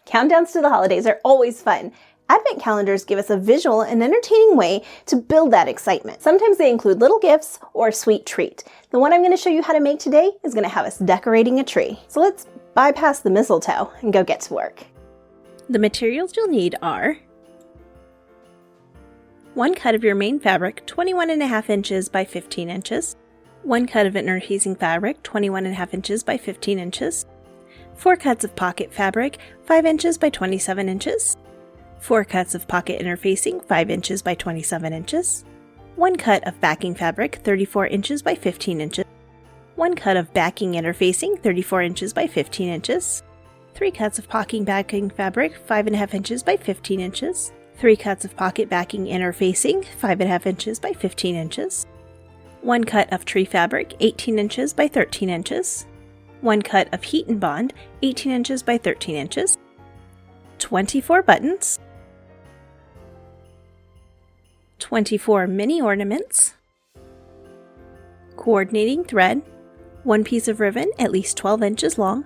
Countdowns to the holidays are always fun. Advent calendars give us a visual and entertaining way to build that excitement. Sometimes they include little gifts or a sweet treat. The one I'm going to show you how to make today is going to have us decorating a tree. So let's bypass the mistletoe and go get to work. The materials you'll need are 1 cut of your main fabric, 21.5 inches by 15 inches, 1 cut of interfacing fabric, 21.5 inches by 15 inches, 4 cuts of pocket fabric, 5 inches by 27 inches, 4 cuts of pocket interfacing, 5 inches by 27 inches, 1 cut of backing fabric, 34 inches by 15 inches, 1 cut of backing interfacing, 34 inches by 15 inches, 3 cuts of pocket backing fabric, 5.5 inches by 15 inches, 3 cuts of pocket backing interfacing, 5.5 inches by 15 inches, 1 cut of tree fabric, 18 inches by 13 inches, 1 cut of heat and bond, 18 inches by 13 inches, 24 buttons, 24 mini ornaments, coordinating thread, 1 piece of ribbon at least 12 inches long,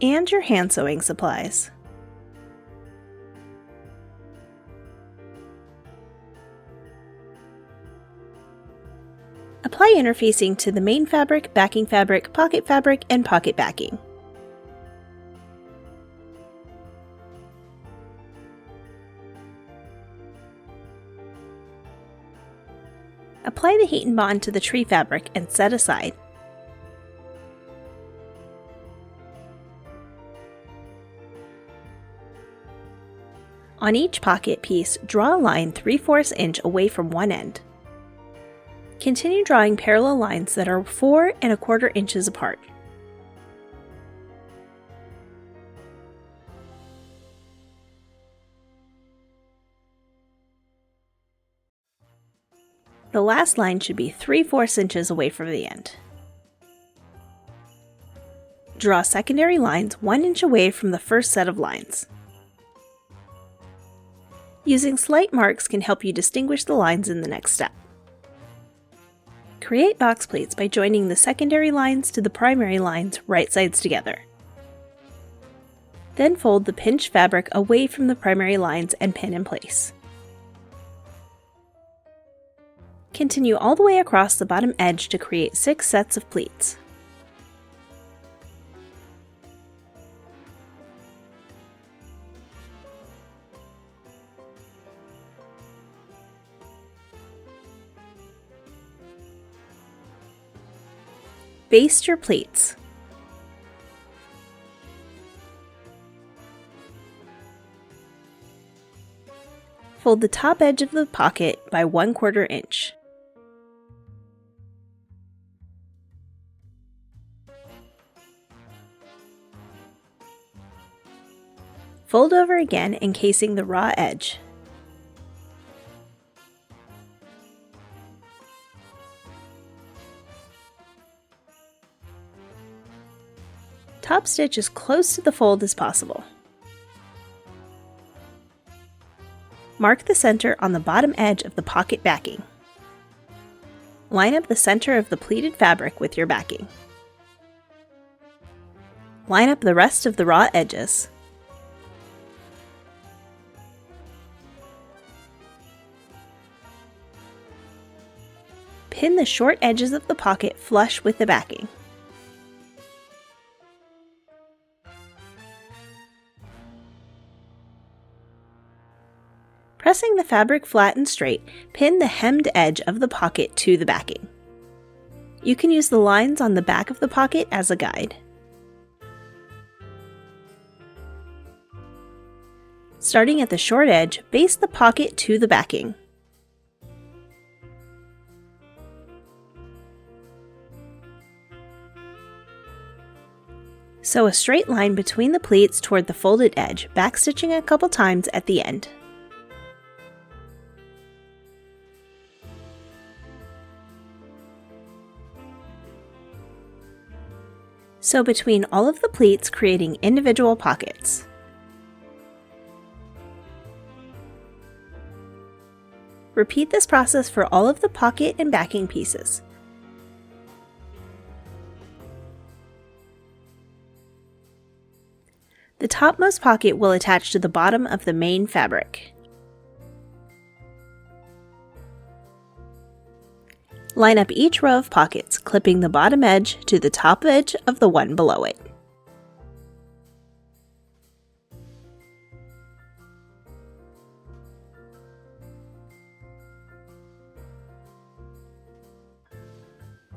and your hand sewing supplies. Apply interfacing to the main fabric, backing fabric, pocket fabric, and pocket backing. Apply the heat and bond to the tree fabric and set aside. On each pocket piece, draw a line 3/4 inch away from one end. Continue drawing parallel lines that are 4¼ inches apart. The last line should be 3/4 inches away from the end. Draw secondary lines 1 inch away from the first set of lines. Using slight marks can help you distinguish the lines in the next step. Create box pleats by joining the secondary lines to the primary lines right sides together. Then fold the pinched fabric away from the primary lines and pin in place. Continue all the way across the bottom edge to create 6 sets of pleats. Baste your pleats. Fold the top edge of the pocket by 1/4 inch. Fold over again, encasing the raw edge. Top stitch as close to the fold as possible. Mark the center on the bottom edge of the pocket backing. Line up the center of the pleated fabric with your backing. Line up the rest of the raw edges. Pin the short edges of the pocket flush with the backing. Pressing the fabric flat and straight, pin the hemmed edge of the pocket to the backing. You can use the lines on the back of the pocket as a guide. Starting at the short edge, baste the pocket to the backing. Sew a straight line between the pleats toward the folded edge, backstitching a couple times at the end. Sew between all of the pleats, creating individual pockets. Repeat this process for all of the pocket and backing pieces. The topmost pocket will attach to the bottom of the main fabric. Line up each row of pockets, clipping the bottom edge to the top edge of the one below it.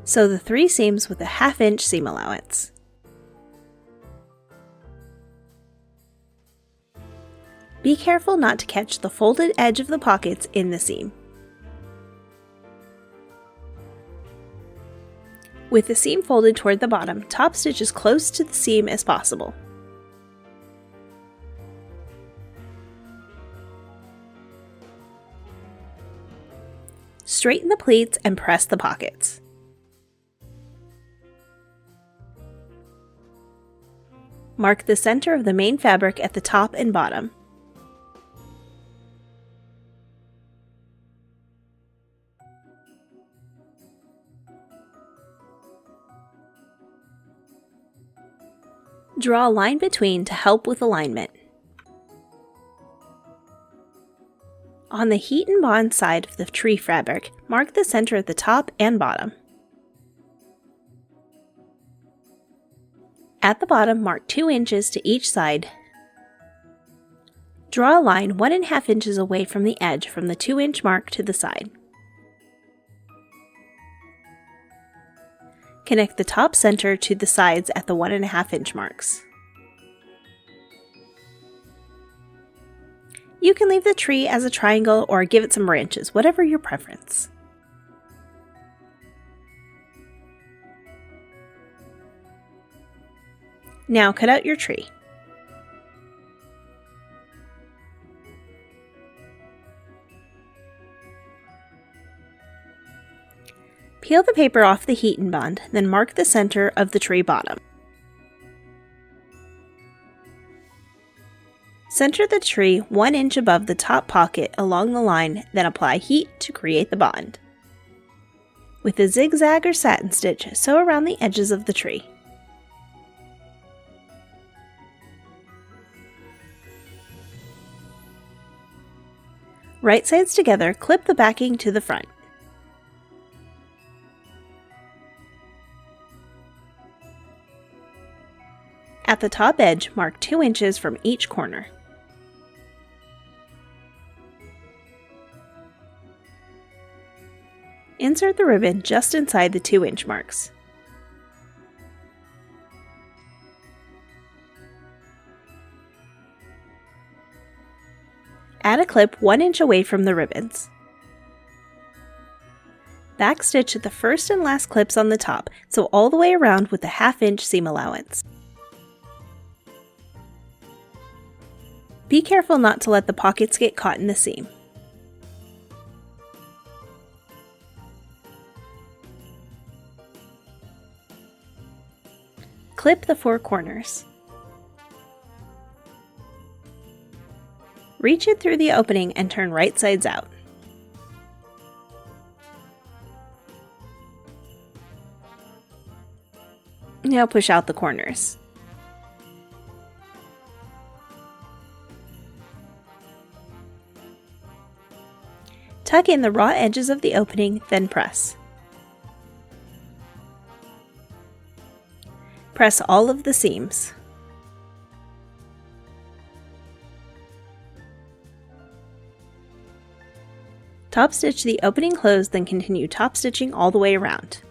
Sew the 3 seams with a 1/2 inch seam allowance. Be careful not to catch the folded edge of the pockets in the seam. With the seam folded toward the bottom, top stitch as close to the seam as possible. Straighten the pleats and press the pockets. Mark the center of the main fabric at the top and bottom. Draw a line between to help with alignment. On the heat and bond side of the tree fabric, mark the center at the top and bottom. At the bottom, mark 2 inches to each side. Draw a line 1.5 inches away from the edge from the 2-inch mark to the side. Connect the top center to the sides at the 1.5 inch marks. You can leave the tree as a triangle or give it some branches, whatever your preference. Now cut out your tree. Peel the paper off the heat and bond, then mark the center of the tree bottom. Center the tree 1 inch above the top pocket along the line, then apply heat to create the bond. With a zigzag or satin stitch, sew around the edges of the tree. Right sides together, clip the backing to the front. At the top edge, mark 2 inches from each corner. Insert the ribbon just inside the 2-inch marks. Add a clip 1 inch away from the ribbons. Backstitch the first and last clips on the top, sew all the way around with a 1/2 inch seam allowance. Be careful not to let the pockets get caught in the seam. Clip the 4 corners. Reach it through the opening and turn right sides out. Now push out the corners. Tuck in the raw edges of the opening, then press. Press all of the seams. Top stitch the opening closed, then continue top stitching all the way around.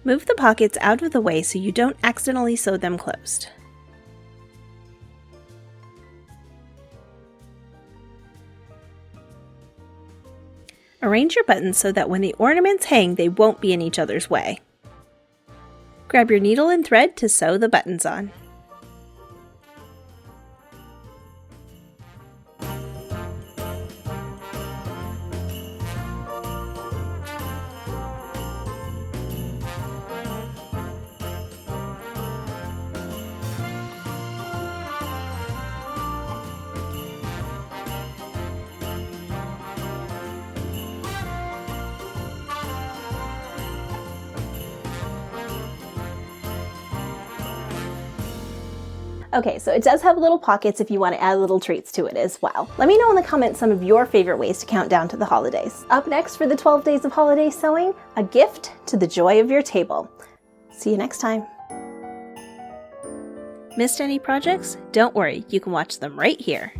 Move the pockets out of the way so you don't accidentally sew them closed. Arrange your buttons so that when the ornaments hang, they won't be in each other's way. Grab your needle and thread to sew the buttons on. Okay, so it does have little pockets if you want to add little treats to it as well. Let me know in the comments some of your favorite ways to count down to the holidays. Up next for the 12 days of holiday sewing, a gift to the joy of your table. See you next time. Missed any projects? Don't worry, you can watch them right here.